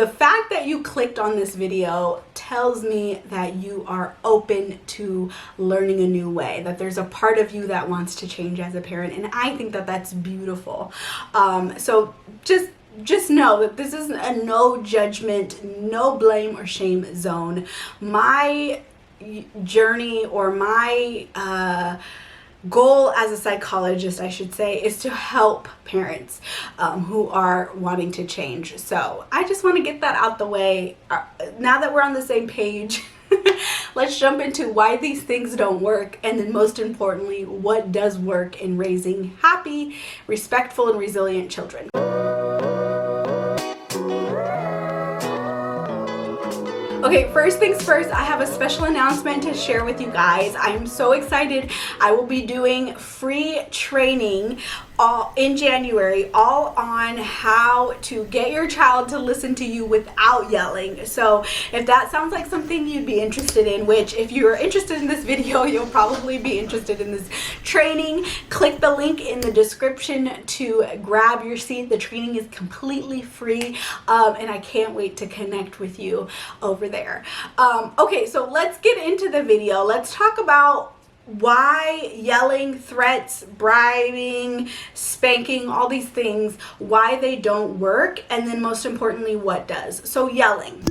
the fact that you clicked on this video tells me that you are open to learning a new way, that there's a part of you that wants to change as a parent, and I think that that's beautiful. So just know that this is a no judgment, no blame or shame zone. My journey, or my goal as a psychologist, I should say, is to help parents who are wanting to change. So I just want to get that out the way. Now that we're on the same page, let's jump into why these things don't work, and then most importantly, what does work in raising happy, respectful, and resilient children. Okay, first things first, I have a special announcement to share with you guys. I'm so excited. I will be doing free training in January, all on how to get your child to listen to you without yelling. So if that sounds like something you'd be interested in, which if you're interested in this video, you'll probably be interested in this training, click the link in the description to grab your seat. The training is completely free, and I can't wait to connect with you over there. Okay, so let's get into the video. Let's talk about why yelling, threats, bribing, spanking, all these things, why they don't work, and then most importantly, what does. So yelling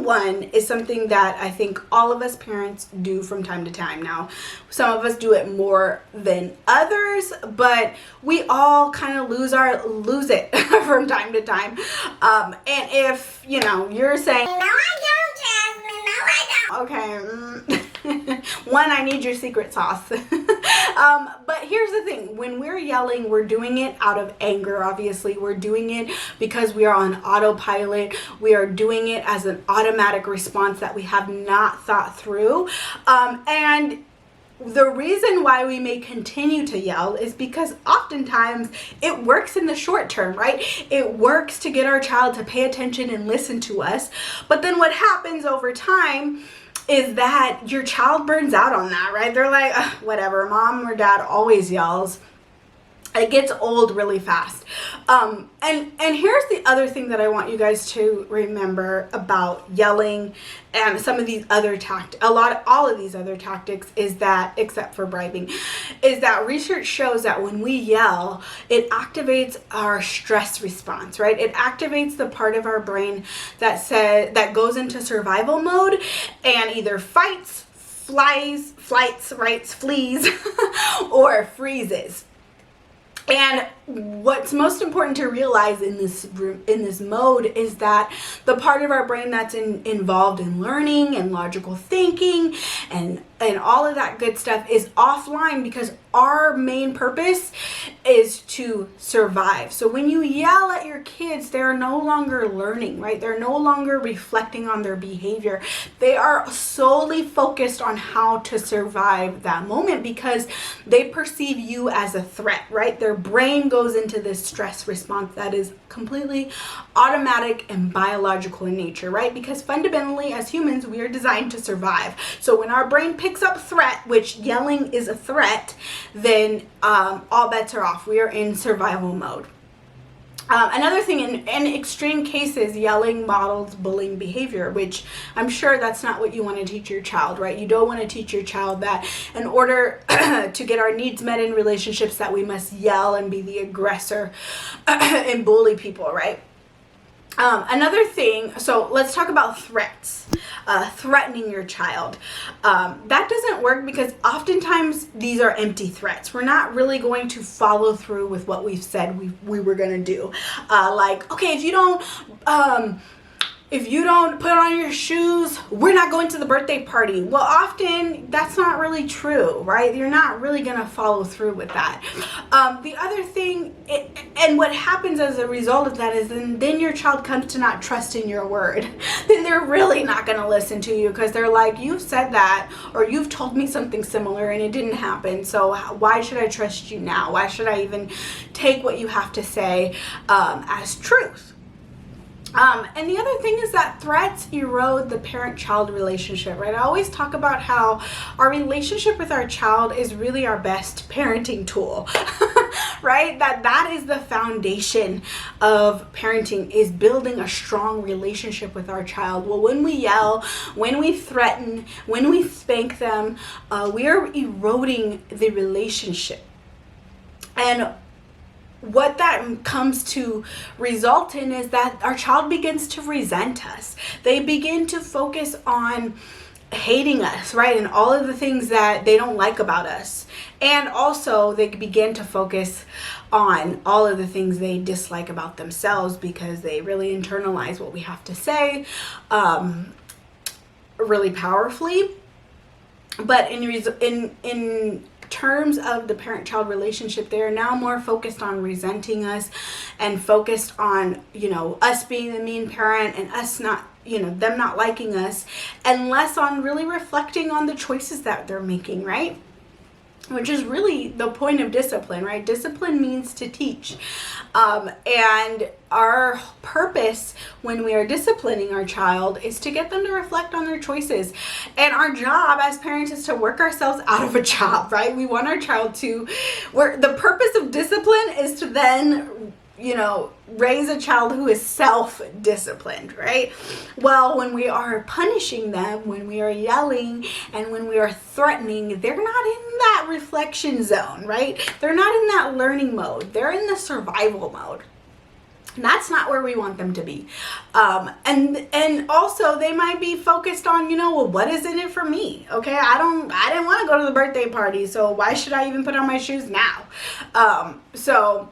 one is something that I think all of us parents do from time to time. Now, some of us do it more than others, but we all kind of lose it from time to time. And if, you're saying, no, I don't, Jasmine, no, I don't. Okay. One, I need your secret sauce. But here's the thing. When we're yelling, we're doing it out of anger, obviously. We're doing it because we are on autopilot. We are doing it as an automatic response that we have not thought through. And the reason why we may continue to yell is because oftentimes it works in the short term, right? It works to get our child to pay attention and listen to us. But then what happens over time is that your child burns out on that, right? They're like, whatever, mom or dad always yells. It gets old really fast. And here's the other thing that I want you guys to remember about yelling and some of these other all of these other tactics is that, except for bribing, is that research shows that when we yell, it activates our stress response, right? It activates the part of our brain that goes into survival mode and either fights, flies, flees, or freezes. And what's most important to realize in this mode is that the part of our brain that's involved in learning and logical thinking and all of that good stuff is offline, because our main purpose is to survive. So when you yell at your kids, they're no longer learning, right? They're no longer reflecting on their behavior. They are solely focused on how to survive that moment because they perceive you as a threat, right? Their brain goes into this stress response that is completely automatic and biological in nature, right? Because fundamentally, as humans, we are designed to survive. So when our brain picks up threat, which yelling is a threat, then all bets are off. We are in survival mode. Another thing, in extreme cases, yelling models bullying behavior, which I'm sure that's not what you want to teach your child, right? You don't want to teach your child that in order to get our needs met in relationships that we must yell and be the aggressor and bully people, right? Another thing, so let's talk about threats. Threatening your child. That doesn't work because oftentimes these are empty threats. We're not really going to follow through with what we've said we were going to do. Like, okay, if you don't put on your shoes, we're not going to the birthday party. Well, often that's not really true, right? You're not really going to follow through with that. The other thing, and what happens as a result of that is then your child comes to not trust in your word. Then they're really not going to listen to you because they're like, you've said that, or you've told me something similar and it didn't happen. So why should I trust you now? Why should I even take what you have to say as truth? And the other thing is that threats erode the parent-child relationship, right? I always talk about how our relationship with our child is really our best parenting tool, right? That is the foundation of parenting, is building a strong relationship with our child. Well, when we yell, when we threaten, when we spank them, we are eroding the relationship. And what that comes to result in is that our child begins to resent us. They begin to focus on hating us, right? And all of the things that they don't like about us. And also they begin to focus on all of the things they dislike about themselves, because they really internalize what we have to say really powerfully. But in terms of the parent-child relationship, they are now more focused on resenting us and focused on, us being the mean parent and us not, them not liking us, and less on really reflecting on the choices that they're making, right? Which is really the point of discipline, right? Discipline means to teach. And our purpose when we are disciplining our child is to get them to reflect on their choices. And our job as parents is to work ourselves out of a job, right? We want our child to, the purpose of discipline is to then raise a child who is self-disciplined, right? Well, when we are punishing them, when we are yelling, and when we are threatening, they're not in that reflection zone, right? They're not in that learning mode. They're in the survival mode. And that's not where we want them to be. And also they might be focused on, well, what is in it for me? Okay, I didn't want to go to the birthday party, so why should I even put on my shoes now? So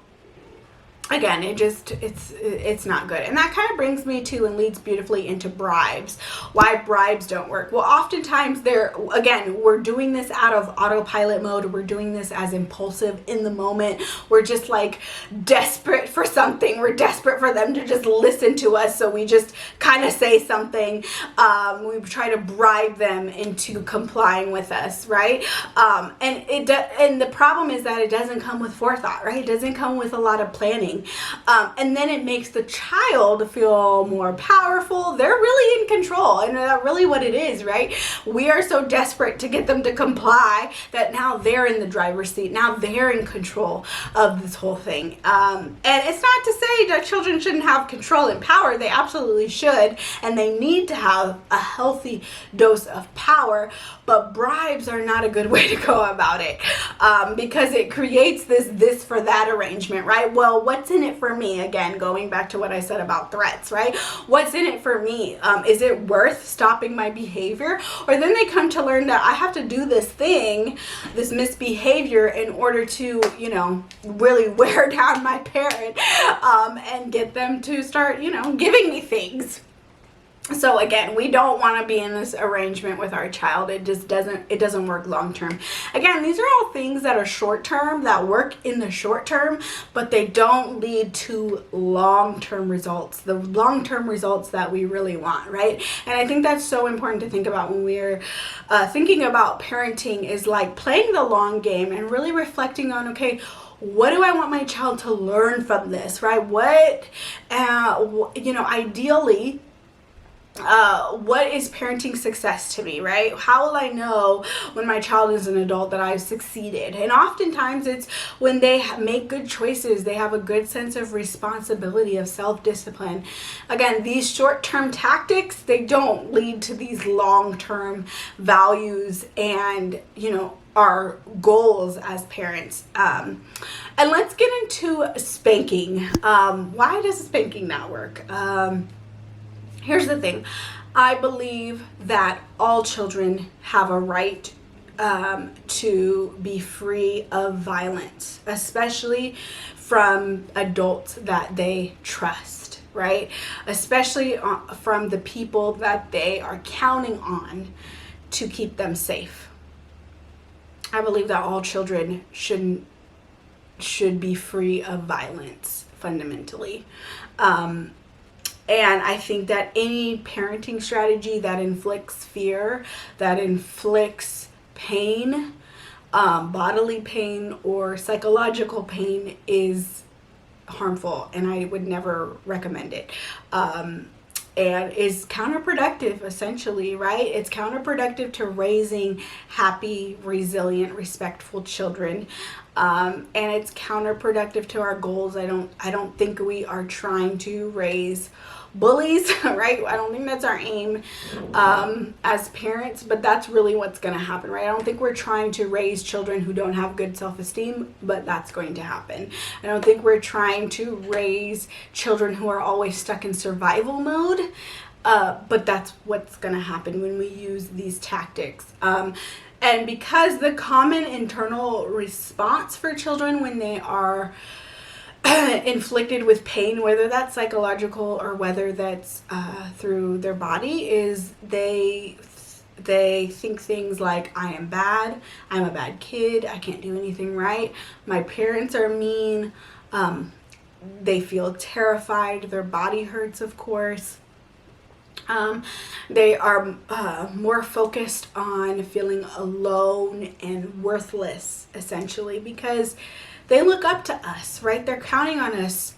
again, it's not good. And that kind of brings me to and leads beautifully into bribes. Why bribes don't work. Well, oftentimes we're doing this out of autopilot mode. We're doing this as impulsive in the moment. We're just like desperate for something. We're desperate for them to just listen to us. So we just kind of say something. We try to bribe them into complying with us, right? And the problem is that it doesn't come with forethought, right? It doesn't come with a lot of planning. And then it makes the child feel more powerful. They're really in control, and that's really what it is, right? We are so desperate to get them to comply that now they're in the driver's seat. Now they're in control of this whole thing. And it's not to say that children shouldn't have control and power. They absolutely should, and they need to have a healthy dose of power. But bribes are not a good way to go about it, because it creates this for that arrangement, right? Well, what's in it for me? Again, going back to what I said about threats, right? What's in it for me? Is it worth stopping my behavior? Or then they come to learn that I have to do this thing, this misbehavior, in order to, really wear down my parent and get them to start, giving me things. So again, we don't want to be in this arrangement with our child. It doesn't work long term. Again, these are all things that are short term, that work in the short term, but they don't lead to long-term results, the long-term results that we really want, right? And I think that's so important to think about when we're thinking about parenting, is like playing the long game and really reflecting on, okay, what do I want my child to learn from this, right? Ideally, what is parenting success to me, right? How will I know when my child is an adult that I've succeeded? And oftentimes it's when they make good choices, they have a good sense of responsibility, of self-discipline. Again, these short-term tactics, they don't lead to these long-term values and, our goals as parents. And let's get into spanking. Why does spanking not work? Here's the thing. I believe that all children have a right to be free of violence, especially from adults that they trust, right? Especially from the people that they are counting on to keep them safe. I believe that all children should be free of violence, fundamentally. And I think that any parenting strategy that inflicts fear, that inflicts pain, bodily pain or psychological pain, is harmful, and I would never recommend it. And is counterproductive, essentially, right? It's counterproductive to raising happy, resilient, respectful children. and it's counterproductive to our goals. I don't think we are trying to raise bullies, right? I don't think that's our aim as parents, but that's really what's going to happen, right? I don't think we're trying to raise children who don't have good self-esteem, but that's going to happen. I don't think we're trying to raise children who are always stuck in survival mode, but that's what's going to happen when we use these tactics. And because the common internal response for children when they are inflicted with pain, whether that's psychological or whether that's through their body, is they think things like, I am bad, I'm a bad kid, I can't do anything right, my parents are mean, they feel terrified, their body hurts, of course. They are more focused on feeling alone and worthless, essentially, because they look up to us, right? They're counting on us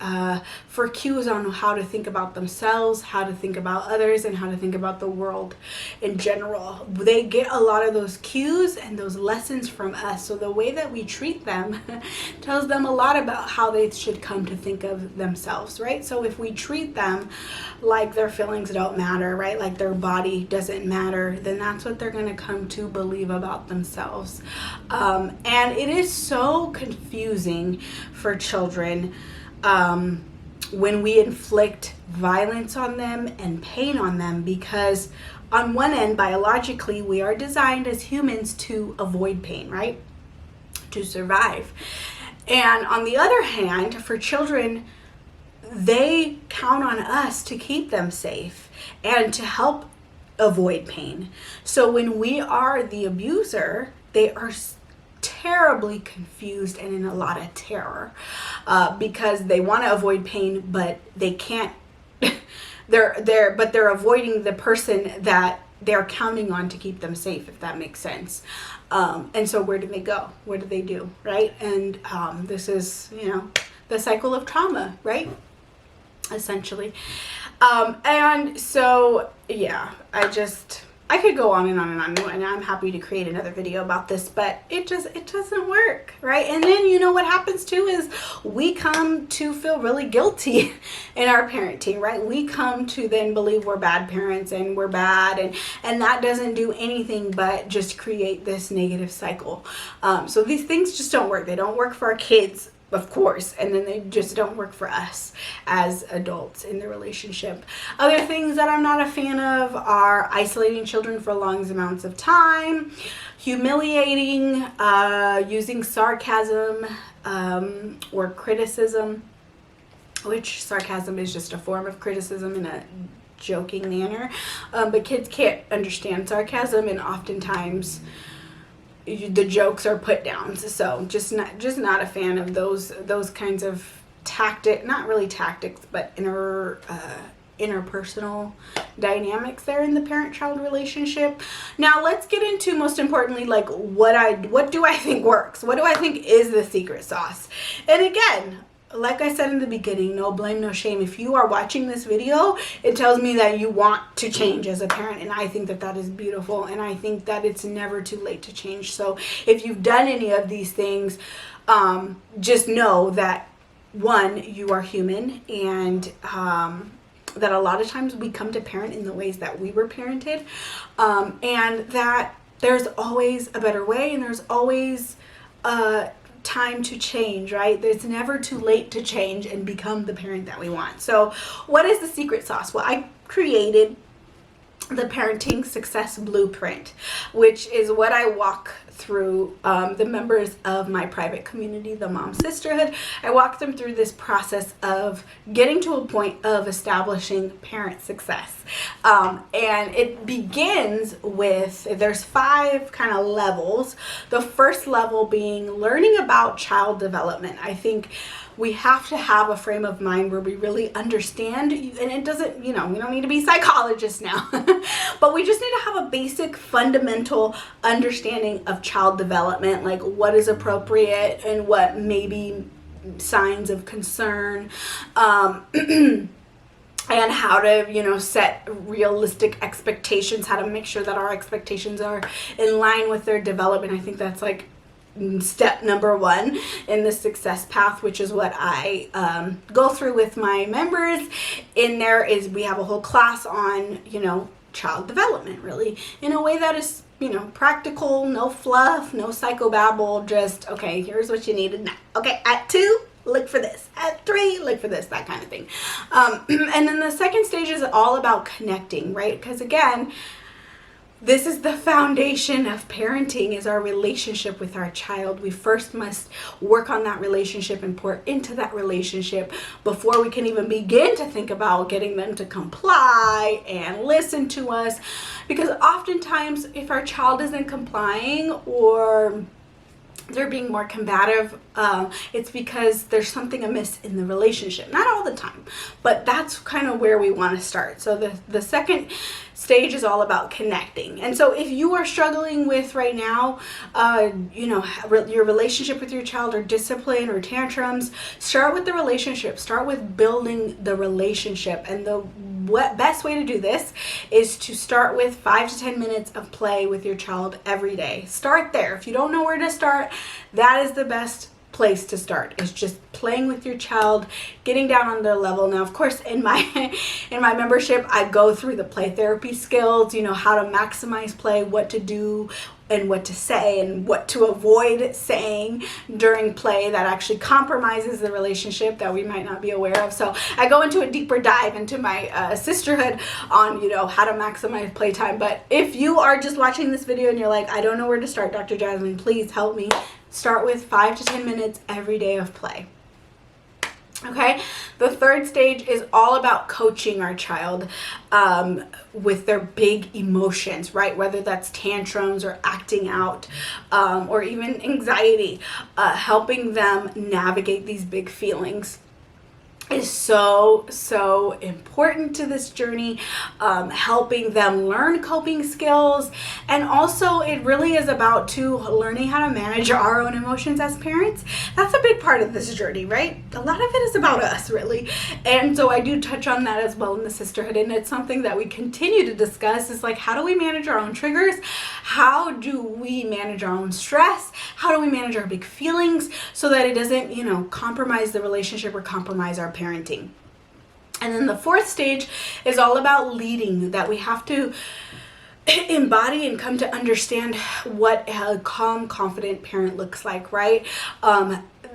for cues on how to think about themselves, how to think about others, and how to think about the world in general. They get a lot of those cues and those lessons from us. So the way that we treat them tells them a lot about how they should come to think of themselves, right? So if we treat them like their feelings don't matter, right? Like their body doesn't matter, then that's what they're going to come to believe about themselves. And it is so confusing for children when we inflict violence on them and pain on them, because on one end, biologically, we are designed as humans to avoid pain, right? To survive. And on the other hand, for children, they count on us to keep them safe and to help avoid pain. So when we are the abuser, they are terribly confused and in a lot of terror because they want to avoid pain, but they can't. They're avoiding the person that they're counting on to keep them safe, if that makes sense. And so where do they go? What do they do, right? And this is, the cycle of trauma, right? Essentially. And so, yeah, I could go on and on and on, and I'm happy to create another video about this, but it doesn't work, right? And then what happens too is we come to feel really guilty in our parenting, right? We come to then believe we're bad parents and we're bad, and that doesn't do anything but just create this negative cycle. So these things just don't work. They don't work for our kids, of course, and then they just don't work for us as adults in the relationship. Other things that I'm not a fan of are isolating children for long amounts of time, humiliating, using sarcasm or criticism, which sarcasm is just a form of criticism in a joking manner, but kids can't understand sarcasm, and oftentimes the jokes are put down. So just not a fan of those kinds of not really tactics, but interpersonal dynamics there in the parent-child relationship. Now let's get into, most importantly, like what do I think works? What do I think is the secret sauce? And again, like I said in the beginning, no blame, no shame. If you are watching this video, it tells me that you want to change as a parent, and I think that that is beautiful, and I think that it's never too late to change. So if you've done any of these things, just know that, one, you are human, and that a lot of times we come to parent in the ways that we were parented, and that there's always a better way, and there's always time to change, right? It's never too late to change and become the parent that we want. So what is the secret sauce? Well, I created the Parenting Success Blueprint, which is what I walk through the members of my private community, the Mom Sisterhood. I walk them through this process of getting to a point of establishing parent success. And it begins with, there's 5 kind of levels. The first level being learning about child development. I think we have to have a frame of mind where we really understand, and it doesn't, we don't need to be psychologists now, but we just need to have a basic fundamental understanding of child development, like what is appropriate and what may be signs of concern, and how to, set realistic expectations, how to make sure that our expectations are in line with their development. I think that's like step number one in the success path, which is what I go through with my members. In there is, we have a whole class on, child development, really, in a way that is, practical, no fluff, no psychobabble, just, okay, here's what you needed now. Okay, at 2, look for this. At 3, look for this, that kind of thing. And then the second stage is all about connecting, right? Because again, this is the foundation of parenting, is our relationship with our child. We first must work on that relationship and pour into that relationship before we can even begin to think about getting them to comply and listen to us. Because oftentimes, if our child isn't complying or they're being more combative, it's because there's something amiss in the relationship. Not all the time, but that's kind of where we want to start. So the second stage is all about connecting. And so if you are struggling with right now, your relationship with your child, or discipline or tantrums, start with the relationship. Start with building the relationship. And the best way to do this is to start with 5 to 10 minutes of play with your child every day. Start there. If you don't know where to start, that is the best place to start, is just playing with your child, getting down on their level. Now, of course, in my membership, I go through the play therapy skills, how to maximize play, what to do and what to say, and what to avoid saying during play that actually compromises the relationship that we might not be aware of. So I go into a deeper dive into my sisterhood on, how to maximize playtime. But if you are just watching this video and you're like, I don't know where to start, Dr. Jasmine, please help me. Start with 5 to 10 minutes every day of play. Okay, the third stage is all about coaching our child with their big emotions, right? Whether that's tantrums or acting out, or even anxiety, helping them navigate these big feelings is so important to this journey, helping them learn coping skills. And also, it really is about learning how to manage our own emotions as parents. That's a big part of this journey, right? A lot of it is about us, really. And so I do touch on that as well in the sisterhood, and it's something that we continue to discuss, is like, how do we manage our own triggers? How do we manage our own stress? How do we manage our big feelings so that it doesn't, compromise the relationship or compromise our parenting? And then the fourth stage is all about leading, that we have to embody and come to understand what a calm, confident parent looks like, right?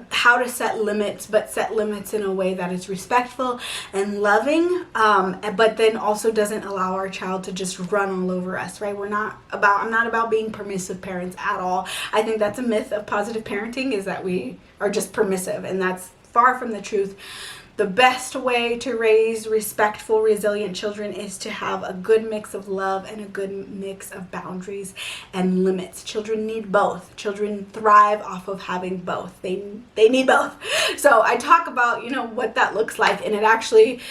How to set limits, but set limits in a way that is respectful and loving, but then also doesn't allow our child to just run all over us, right? I'm not about being permissive parents at all. I think that's a myth of positive parenting, is that we are just permissive, and that's far from the truth. The best way to raise respectful, resilient children is to have a good mix of love and a good mix of boundaries and limits. Children need both. Children thrive off of having both. They need both. So I talk about, what that looks like, and it actually,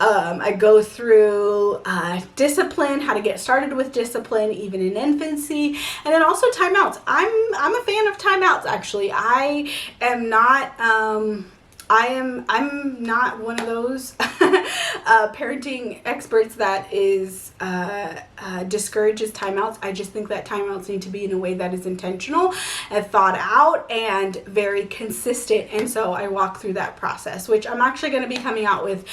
I go through discipline, how to get started with discipline, even in infancy, and then also timeouts. I'm a fan of timeouts, actually. I'm not one of those parenting experts that discourages timeouts. I just think that timeouts need to be in a way that is intentional and thought out and very consistent. And so I walk through that process, which I'm actually going to be coming out with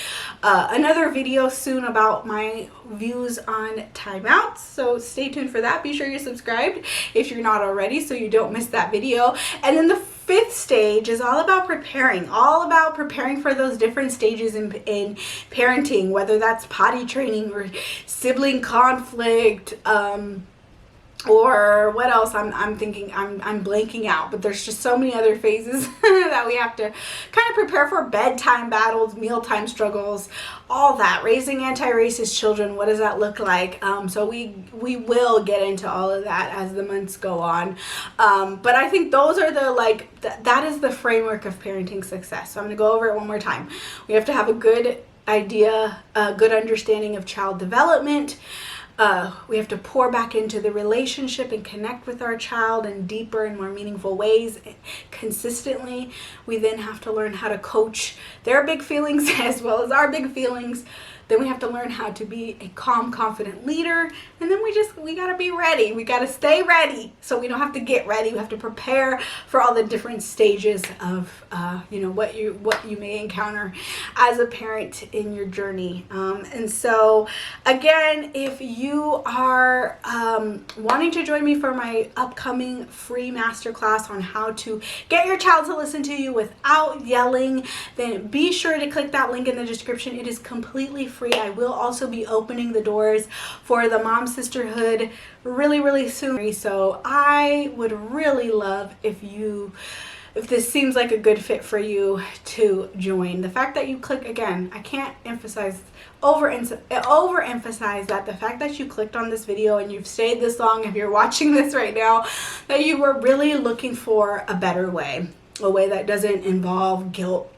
another video soon about my views on timeouts. So stay tuned for that. Be sure you're subscribed if you're not already, so you don't miss that video. And then the fifth stage is all about preparing for those different stages in parenting, whether that's potty training or sibling conflict, or what else I'm thinking, I'm blanking out, but there's just so many other phases that we have to kind of prepare for: bedtime battles, mealtime struggles, all that. Raising anti-racist children, what does that look like? So we will get into all of that as the months go on. But I think those are that is the framework of parenting success. So I'm going to go over it one more time. We have to have a good idea, a good understanding of child development. We have to pour back into the relationship and connect with our child in deeper and more meaningful ways consistently. We then have to learn how to coach their big feelings as well as our big feelings. Then we have to learn how to be a calm, confident leader. And then we got to be ready. We got to stay ready. So we don't have to get ready. We have to prepare for all the different stages of, what you may encounter as a parent in your journey. And so again, if you are wanting to join me for my upcoming free masterclass on how to get your child to listen to you without yelling, then be sure to click that link in the description. It is completely free. I will also be opening the doors for the Mom Sisterhood really, really soon. So I would really love if this seems like a good fit for you to join. The fact that you click, again, I can't overemphasize that the fact that you clicked on this video and you've stayed this long, if you're watching this right now, that you were really looking for a better way, a way that doesn't involve guilt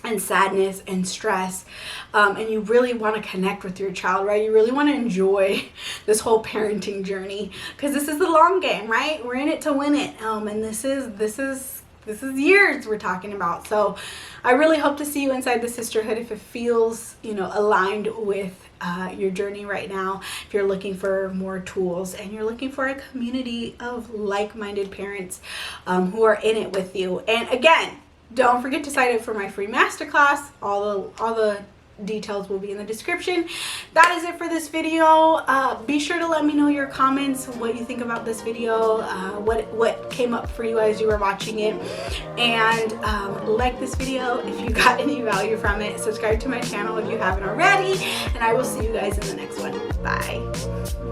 and sadness and stress, and you really want to connect with your child, right? You really want to enjoy this whole parenting journey, because this is the long game, right? We're in it to win it, and this is years we're talking about. So I really hope to see you inside the sisterhood if it feels, aligned with your journey right now. If you're looking for more tools and you're looking for a community of like-minded parents who are in it with you. And again, don't forget to sign up for my free masterclass. All the details will be in the description. That is it for this video. Be sure to let me know your comments, what you think about this video, what came up for you as you were watching it, and like this video if you got any value from it. Subscribe to my channel if you haven't already, and I will see you guys in the next one. Bye.